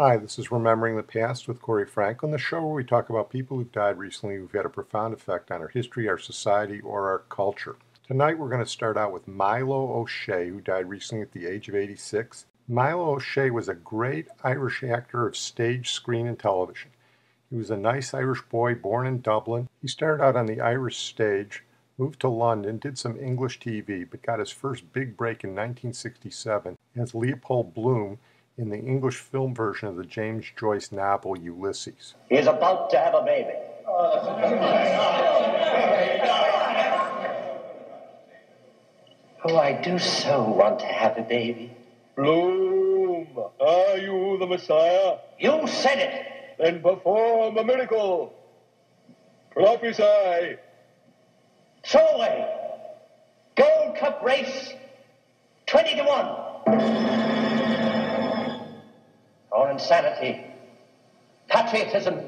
Hi, this is Remembering the Past with Corey Franklin, the show where we talk about people who've died recently who've had a profound effect on our history, our society, or our culture. Tonight we're going to start out with Milo O'Shea, who died recently at the age of 86. Milo O'Shea was a great Irish actor of stage, screen, and television. He was a nice Irish boy born in Dublin. He started out on the Irish stage, moved to London, did some English TV, but got his first big break in 1967 as Leopold Bloom in the English film version of the James Joyce novel Ulysses. He is about to have a baby. Oh, I do so want to have a baby. Bloom, are you the Messiah? You said it. Then perform a miracle. Prophesy. So away. Gold Cup race, 20 to 1. Or insanity, patriotism,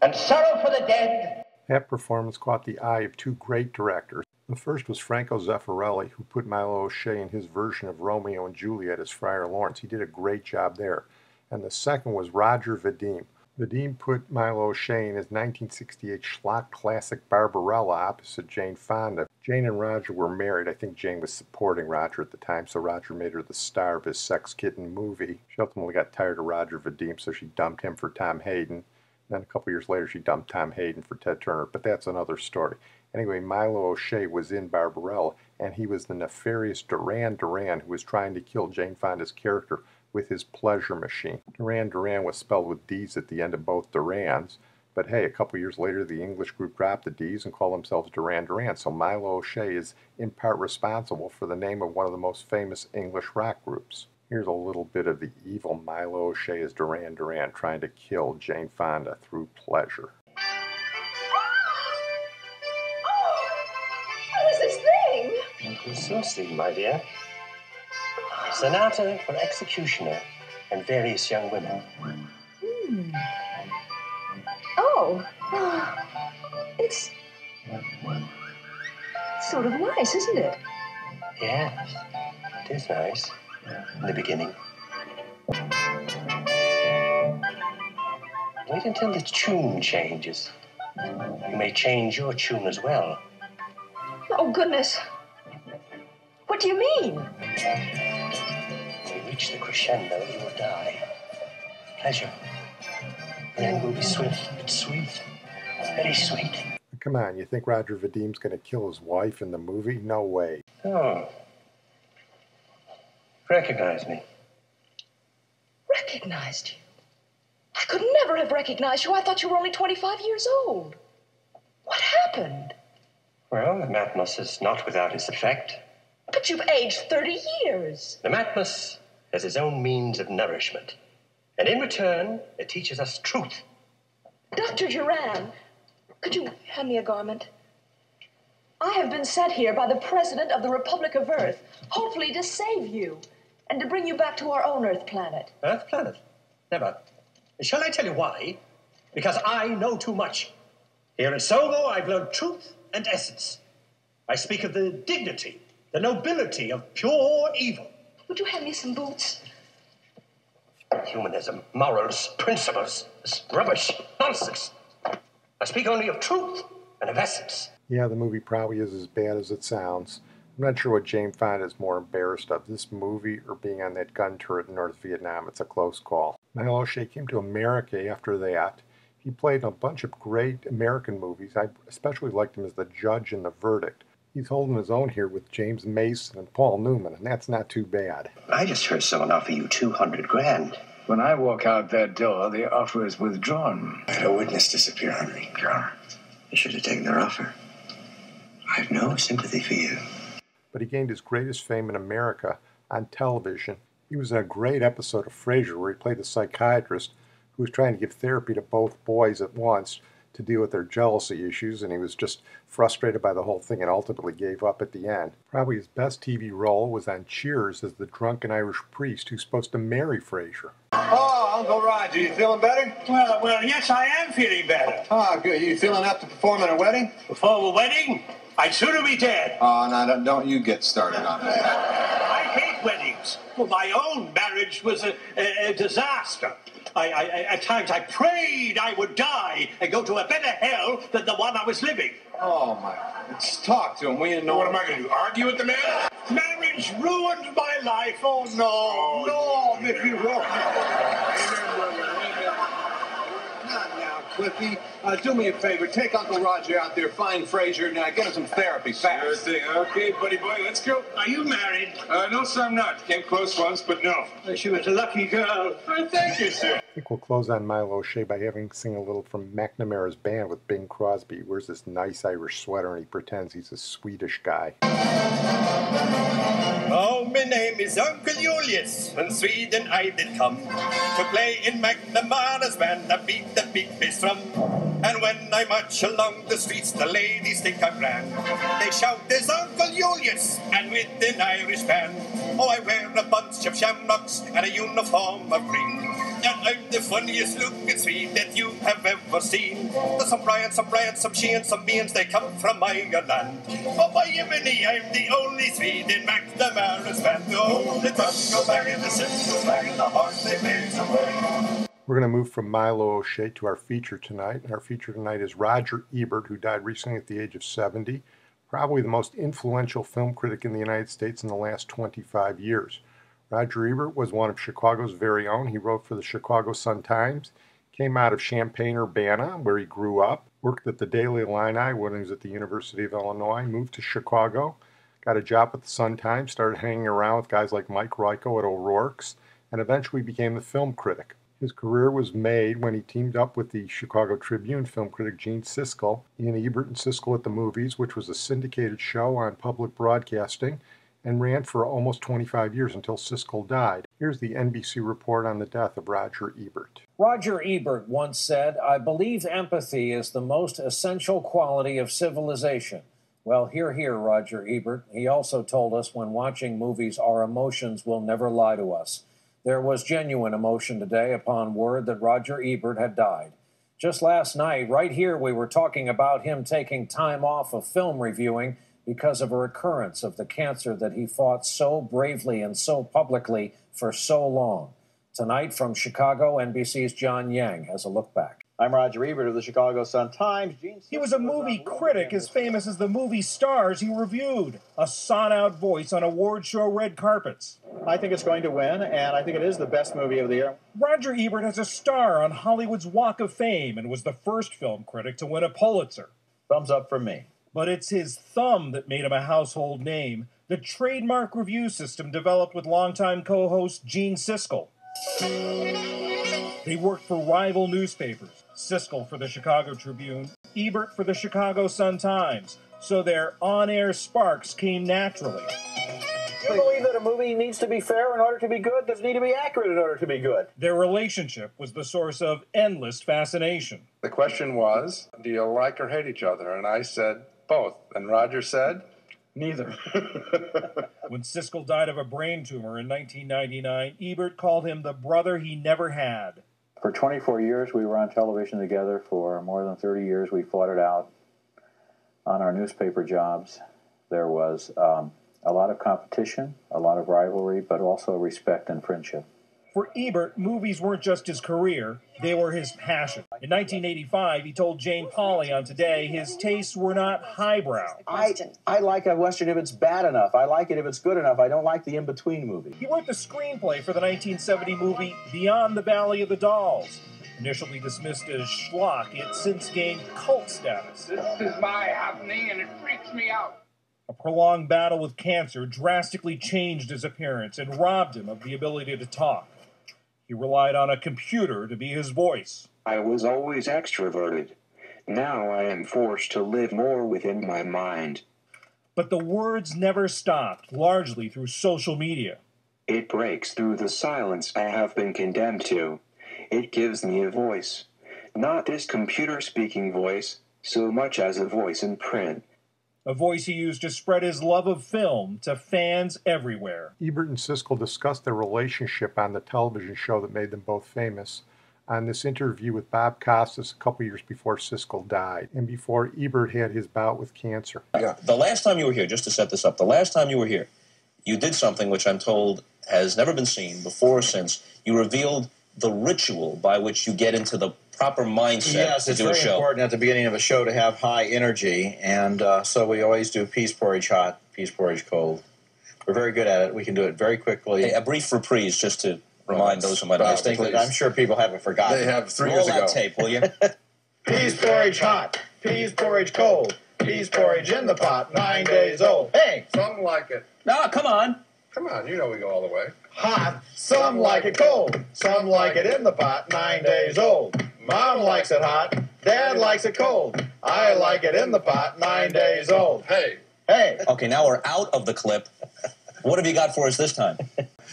and sorrow for the dead. That performance caught the eye of two great directors. The first was Franco Zeffirelli, who put Milo O'Shea in his version of Romeo and Juliet as Friar Lawrence. He did a great job there. And the second was Roger Vadim. Vadim put Milo O'Shea in his 1968 schlock classic Barbarella opposite Jane Fonda. Jane and Roger were married. I think Jane was supporting Roger at the time, so Roger made her the star of his Sex Kitten movie. She ultimately got tired of Roger Vadim, so she dumped him for Tom Hayden. Then a couple years later, she dumped Tom Hayden for Ted Turner, but that's another story. Anyway, Milo O'Shea was in Barbarella, and he was the nefarious Durand Durand who was trying to kill Jane Fonda's character with his pleasure machine. Durand Durand was spelled with D's at the end of both Durands, but hey, a couple years later the English group dropped the D's and called themselves Durand Durand, so Milo O'Shea is in part responsible for the name of one of the most famous English rock groups. Here's a little bit of the evil Milo O'Shea as Durand Durand trying to kill Jane Fonda through pleasure. What is this thing? Precisely, my dear. Sonata for Executioner and Various Young Women. Oh, it's sort of nice, isn't it? Yes, it is nice. In the beginning. Wait until the tune changes. You may change your tune as well. Oh, goodness. What do you mean? When you reach the crescendo, you will die. Pleasure. The end will be swift, but sweet. Very sweet. Come on, you think Roger Vadim's going to kill his wife in the movie? No way. Oh. Recognize me. Recognized you? I could never have recognized you. I thought you were only 25 years old. What happened? Well, the matmos is not without its effect. But you've aged 30 years. The matmos has its own means of nourishment. And in return, it teaches us truth. Dr. Durand, could you hand me a garment? I have been sent here by the President of the Republic of Earth, hopefully to save you and to bring you back to our own Earth planet. Earth planet? Never. Shall I tell you why? Because I know too much. Here at Soho, I've learned truth and essence. I speak of the dignity, the nobility of pure evil. Would you hand me some boots? Humanism, morals, principles, this rubbish, nonsense. I speak only of truth and of essence. Yeah, the movie probably is as bad as it sounds. I'm not sure what Jane Fonda is more embarrassed of, this movie or being on that gun turret in North Vietnam. It's a close call. Milo O'Shea came to America after that. He played in a bunch of great American movies. I especially liked him as the judge in The Verdict. He's holding his own here with James Mason and Paul Newman, and that's not too bad. I just heard someone offer you $200,000. When I walk out that door, the offer is withdrawn. I had a witness disappear on me, Your Honor. You should have taken their offer. I have no sympathy for you. But he gained his greatest fame in America on television. He was in a great episode of Frasier where he played a psychiatrist who was trying to give therapy to both boys at once to deal with their jealousy issues, and he was just frustrated by the whole thing and ultimately gave up at the end. Probably his best TV role was on Cheers as the drunken Irish priest who's supposed to marry Frasier. Oh, Uncle Roger, you feeling better? Well, yes, I am feeling better. Oh, good. You feeling up to perform at a wedding? Before a wedding, I'd sooner be dead. Oh, no, don't you get started on that. I hate weddings. Well, my own marriage was a disaster. At times I prayed I would die and go to a better hell than the one I was living. Oh, my. Let's talk to him. We didn't know. What am I going to do, argue with the man? Marriage ruined my life. Oh, no, Mickey Rourke. Not now, Cliffy. Do me a favor. Take Uncle Roger out there, find Fraser, and get him some therapy fast. Sure thing. Okay, buddy boy, let's go. Are you married? No, sir, I'm not. Came close once, but no. She was a lucky girl. Thank you, sir. I think we'll close on Milo O'Shea by having sing a little from McNamara's band with Bing Crosby. He wears this nice Irish sweater and he pretends he's a Swedish guy. Oh, my name is Uncle Julius. From Sweden I did come to play in McNamara's band. I beat the big bass drum. And when I march along the streets, the ladies think I'm grand. They shout, there's Uncle Julius, and with an Irish band. Oh, I wear a bunch of shamrocks and a uniform of green. And I'm the funniest looking Swede that you have ever seen. There's some Brian, some She, and some Beans, they come from Ireland. Oh, by Yemeni, I'm the only Swede in McNamara's band. Oh, the drums go banging, the cymbals banging, the horn they blaze away. We're going to move from Milo O'Shea to our feature tonight. And our feature tonight is Roger Ebert, who died recently at the age of 70. Probably the most influential film critic in the United States in the last 25 years. Roger Ebert was one of Chicago's very own. He wrote for the Chicago Sun-Times, came out of Champaign-Urbana, where he grew up, worked at the Daily Illini when he was at the University of Illinois, moved to Chicago, got a job at the Sun-Times, started hanging around with guys like Mike Royko at O'Rourke's, and eventually became the film critic. His career was made when he teamed up with the Chicago Tribune film critic Gene Siskel in Ebert and Siskel at the Movies, which was a syndicated show on public broadcasting, and ran for almost 25 years until Siskel died. Here's the NBC report on the death of Roger Ebert. Roger Ebert once said, "I believe empathy is the most essential quality of civilization." Well, hear, Roger Ebert. He also told us when watching movies, our emotions will never lie to us. There was genuine emotion today upon word that Roger Ebert had died. Just last night, right here, we were talking about him taking time off of film reviewing because of a recurrence of the cancer that he fought so bravely and so publicly for so long. Tonight from Chicago, NBC's John Yang has a look back. I'm Roger Ebert of the Chicago Sun-Times. He was a movie critic as famous as the movie stars he reviewed, a sought-out voice on award show red carpets. I think it's going to win, and I think it is the best movie of the year. Roger Ebert has a star on Hollywood's Walk of Fame and was the first film critic to win a Pulitzer. Thumbs up from me. But it's his thumb that made him a household name, the trademark review system developed with longtime co-host Gene Siskel. They worked for rival newspapers, Siskel for the Chicago Tribune, Ebert for the Chicago Sun-Times, so their on-air sparks came naturally. You believe that a movie needs to be fair in order to be good? Does it need to be accurate in order to be good? Their relationship was the source of endless fascination. The question was, do you like or hate each other? And I said, both. And Roger said, neither. When Siskel died of a brain tumor in 1999, Ebert called him the brother he never had. For 24 years, we were on television together. For more than 30 years, we fought it out on our newspaper jobs. There was a lot of competition, a lot of rivalry, but also respect and friendship. For Ebert, movies weren't just his career, they were his passion. In 1985, he told Jane Fonda on Today his tastes were not highbrow. I like a Western if it's bad enough. I like it if it's good enough. I don't like the in-between movie. He wrote the screenplay for the 1970 movie Beyond the Valley of the Dolls. Initially dismissed as schlock, it since gained cult status. This is my happening, and it freaks me out. A prolonged battle with cancer drastically changed his appearance and robbed him of the ability to talk. He relied on a computer to be his voice. I was always extroverted. Now I am forced to live more within my mind. But the words never stopped, largely through social media. It breaks through the silence I have been condemned to. It gives me a voice. Not this computer-speaking voice, so much as a voice in print. A voice he used to spread his love of film to fans everywhere. Ebert and Siskel discussed their relationship on the television show that made them both famous on this interview with Bob Costas a couple years before Siskel died and before Ebert had his bout with cancer. The last time you were here, just to set this up, the last time you were here, you did something which I'm told has never been seen before or since. You revealed the ritual by which you get into the proper mindset yes, to it's do a very show? important at the beginning of a show to have high energy, and so we always do peas porridge hot, peas porridge cold. We're very good at it. We can do it very quickly. Hey, a brief reprise just to remind those who might I have think that I'm sure people haven't forgotten. They have 3 Roll years that ago. tape, will you? Peas porridge hot, peas porridge cold, peas porridge in the pot, 9 days old. Hey! Some like it. No, come on. Come on, you know we go all the way. Hot, some like it cold, some like it in the pot, 9 days old. Mom likes it hot, Dad likes it cold. I like it in the pot, 9 days old. Hey. Hey! Okay, now we're out of the clip. What have you got for us this time?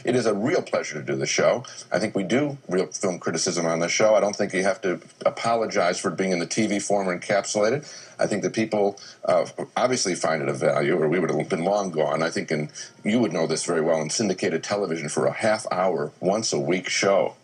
It is a real pleasure to do the show. I think we do real film criticism on this show. I don't think you have to apologize for being in the TV form or encapsulated. I think that people obviously find it of value, or we would have been long gone. I think, and you would know this very well, in syndicated television for a half-hour, once-a-week show,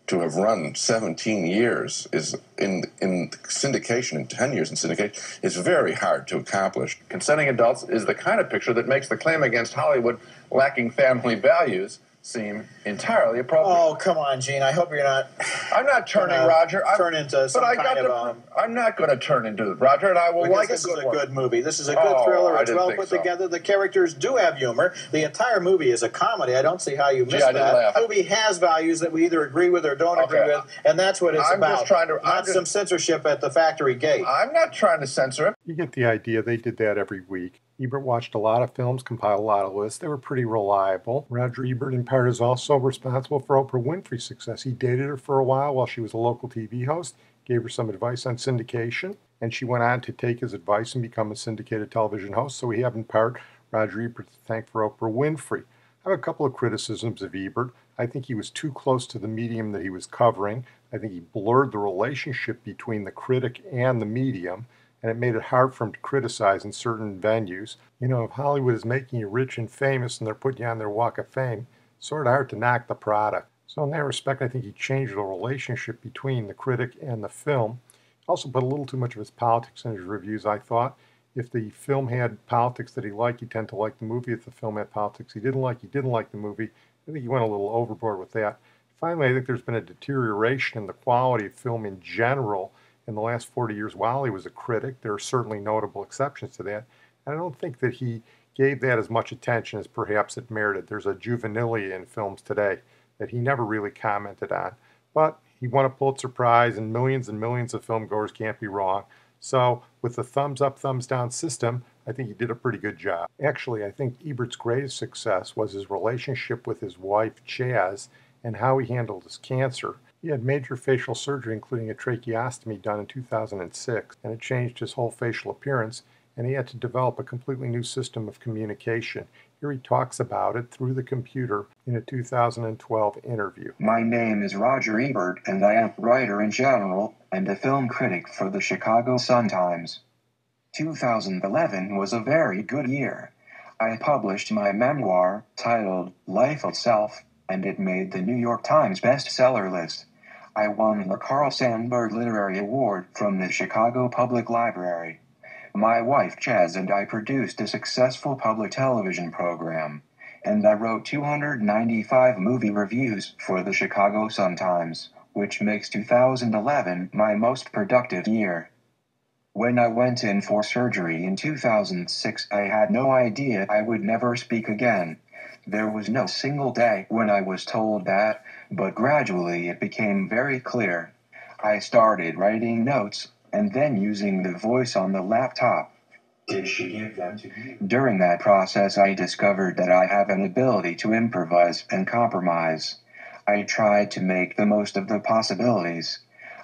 to have run 17 years is in syndication, and 10 years in syndication, is very hard to accomplish. Consenting adults is the kind of picture that makes the claim against Hollywood lacking family values seem entirely appropriate. Oh, come on, Gene. I hope you're not... I'm not turning, Roger. Turn into some kind of... I'm not going to turn into Roger, and I will like this a good is a one. good movie. This is a good thriller. It's well put together. The characters do have humor. The entire movie is a comedy. I don't see how you missed that. Laugh. The movie has values that we either agree with or don't agree with, and that's what it's about. Just trying to, not some censorship at the factory gate. I'm not trying to censor it. You get the idea. They did that every week. Ebert watched a lot of films, compiled a lot of lists. They were pretty reliable. Roger Ebert, in part, is also responsible for Oprah Winfrey's success. He dated her for a while she was a local TV host, gave her some advice on syndication, and she went on to take his advice and become a syndicated television host. So we have, in part, Roger Ebert to thank for Oprah Winfrey. I have a couple of criticisms of Ebert. I think he was too close to the medium that he was covering. I think he blurred the relationship between the critic and the medium, and it made it hard for him to criticize in certain venues. You know, if Hollywood is making you rich and famous and they're putting you on their walk of fame, it's sort of hard to knock the product. So in that respect, I think he changed the relationship between the critic and the film. He also put a little too much of his politics in his reviews, I thought. If the film had politics that he liked, he'd tend to like the movie. If the film had politics he didn't like the movie. I think he went a little overboard with that. Finally, I think there's been a deterioration in the quality of film in general in the last 40 years while he was a critic. There are certainly notable exceptions to that. And I don't think that he gave that as much attention as perhaps it merited. There's a juvenilia in films today that he never really commented on. But he won a Pulitzer Prize, and millions of filmgoers can't be wrong. So with the thumbs up, thumbs down system, I think he did a pretty good job. Actually, I think Ebert's greatest success was his relationship with his wife, Chaz, and how he handled his cancer. He had major facial surgery, including a tracheostomy done in 2006, and it changed his whole facial appearance, and he had to develop a completely new system of communication. Here he talks about it through the computer in a 2012 interview. My name is Roger Ebert, and I am a writer in general and a film critic for the Chicago Sun-Times. 2011 was a very good year. I published my memoir, titled Life Itself, and it made the New York Times bestseller list. I won the Carl Sandburg Literary Award from the Chicago Public Library. My wife Chaz and I produced a successful public television program, and I wrote 295 movie reviews for the Chicago Sun-Times, which makes 2011 my most productive year. When I went in for surgery in 2006, I had no idea I would never speak again. There was no single day when I was told that, but gradually it became very clear. I started writing notes, and then using the voice on the laptop. Did she give them to you? During that process, I discovered that I have an ability to improvise and compromise. I tried to make the most of the possibilities.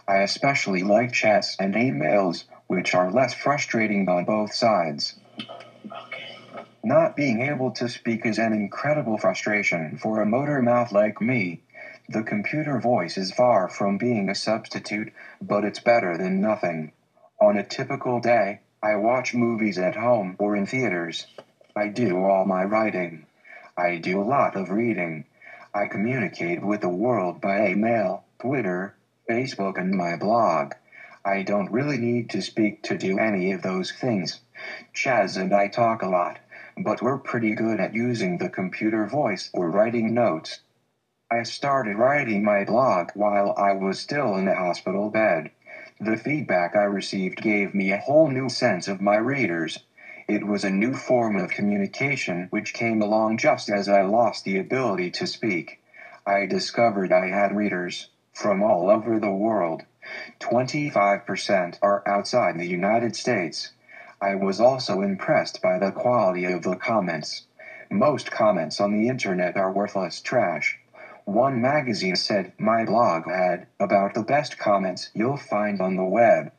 I especially like chats and emails, which are less frustrating on both sides. Not being able to speak is an incredible frustration for a motor mouth like me. The computer voice is far from being a substitute, but it's better than nothing. On a typical day, I watch movies at home or in theaters. I do all my writing. I do a lot of reading. I communicate with the world by email, Twitter, Facebook, and my blog. I don't really need to speak to do any of those things. Chaz and I talk a lot, but we're pretty good at using the computer voice or writing notes. I started writing my blog while I was still in the hospital bed. The feedback I received gave me a whole new sense of my readers. It was a new form of communication which came along just as I lost the ability to speak. I discovered I had readers from all over the world. 25% are outside the United States. I was also impressed by the quality of the comments. Most comments on the internet are worthless trash. One magazine said my blog had about the best comments you'll find on the web.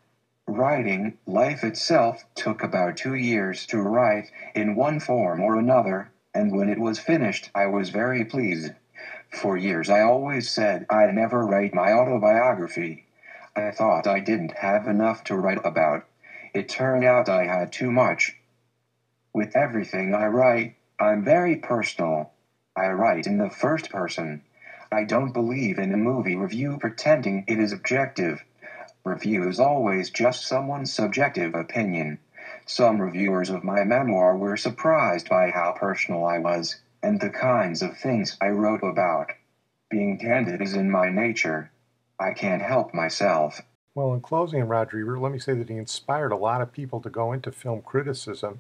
Writing Life itself took about 2 years to write in one form or another, and when it was finished I was very pleased. For years I always said I'd never write my autobiography. I thought I didn't have enough to write about. It turned out I had too much. With everything I write, I'm very personal. I write in the first person. I don't believe in a movie review pretending it is objective. Review is always just someone's subjective opinion. Some reviewers of my memoir were surprised by how personal I was, and the kinds of things I wrote about. Being candid is in my nature. I can't help myself. Well, in closing, Roger Ebert, let me say that he inspired a lot of people to go into film criticism.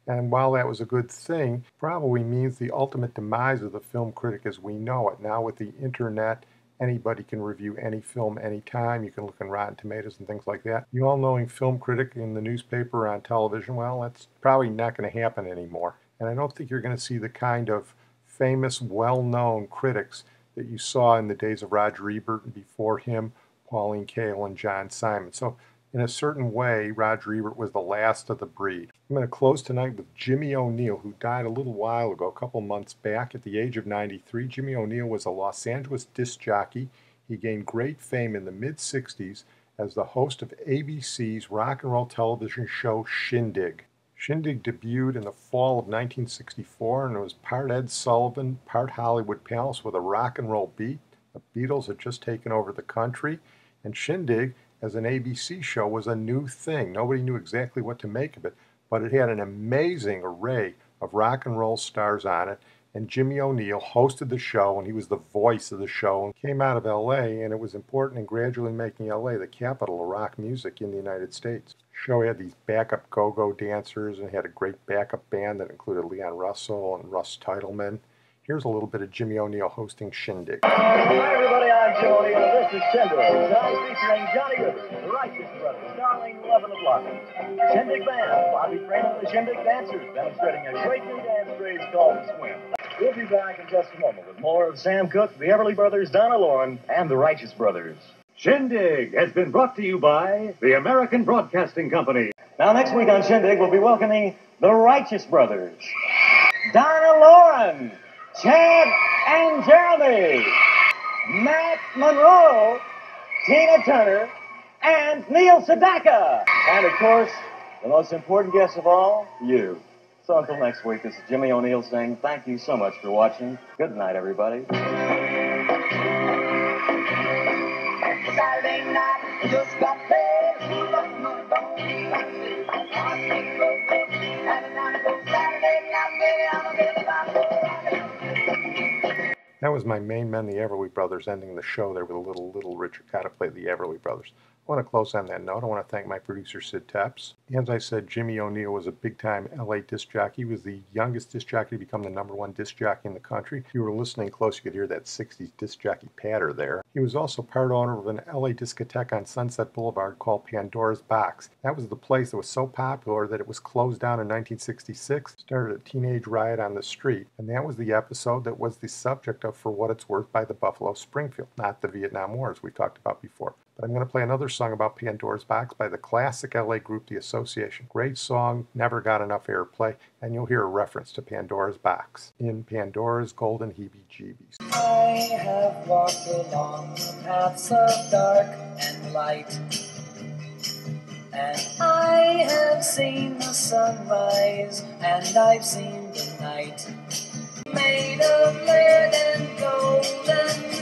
And while that was a good thing, probably means the ultimate demise of the film critic as we know it. Now with the internet, anybody can review any film anytime. You can look in Rotten Tomatoes and things like that. You all knowing film critic in the newspaper or on television, well, that's probably not going to happen anymore. And I don't think you're going to see the kind of famous, well-known critics that you saw in the days of Roger Ebert and before him, Pauline Kael and John Simon. So in a certain way, Roger Ebert was the last of the breed. I'm going to close tonight with Jimmy O'Neill, who died a little while ago, a couple months back at the age of 93. Jimmy O'Neill was a Los Angeles disc jockey. He gained great fame in the mid-60s as the host of ABC's rock and roll television show Shindig. Shindig debuted in the fall of 1964 and it was part Ed Sullivan, part Hollywood Palace with a rock and roll beat. The Beatles had just taken over the country, and Shindig, as an ABC show, was a new thing. Nobody knew exactly what to make of it, but it had an amazing array of rock and roll stars on it, and Jimmy O'Neill hosted the show, and he was the voice of the show, and came out of L.A., and it was important in gradually making L.A. the capital of rock music in the United States. The show had these backup go-go dancers, and had a great backup band that included Leon Russell and Russ Titleman. Here's a little bit of Jimmy O'Neill hosting Shindig. Hi, everybody. I'm Jim O'Neill, and this is Shindig. Tonight featuring Johnny Rivers, the Righteous Brothers, starring Levin the Blockers. Shindig Band, Bobby Freeman and the Shindig Dancers, demonstrating a great new dance craze called the Swim. We'll be back in just a moment with more of Sam Cooke, the Everly Brothers, Donna Loren, and the Righteous Brothers. Shindig has been brought to you by the American Broadcasting Company. Now, next week on Shindig, we'll be welcoming the Righteous Brothers, Donna Loren, Chad and Jeremy, Matt Monroe, Tina Turner, and Neil Sedaka. And, of course, the most important guest of all, you. So until next week, this is Jimmy O'Neill saying thank you so much for watching. Good night, everybody. Saturday night, just got there, Saturday night, baby, I'm a Billy Bob. That was my main men, the Everly Brothers, ending the show there with a little Richard Cotta play the Everly Brothers. I want to close on that note. I want to thank my producer, Sid Tepps. As I said, Jimmy O'Neill was a big-time LA disc jockey. He was the youngest disc jockey to become the #1 disc jockey in the country. If you were listening close, you could hear that 60s disc jockey patter there. He was also part owner of an LA discotheque on Sunset Boulevard called Pandora's Box. That was the place that was so popular that it was closed down in 1966, started a teenage riot on the street, and that was the episode that was the subject of For What It's Worth by the Buffalo Springfield, not the Vietnam War, as we talked about before. But I'm going to play another song about Pandora's Box by the classic LA group The Association. Great song, never got enough airplay, and you'll hear a reference to Pandora's Box in Pandora's Golden Heebie-Jeebies. I have walked along the paths of dark and light, and I have seen the sunrise, and I've seen the night, made of lead and gold and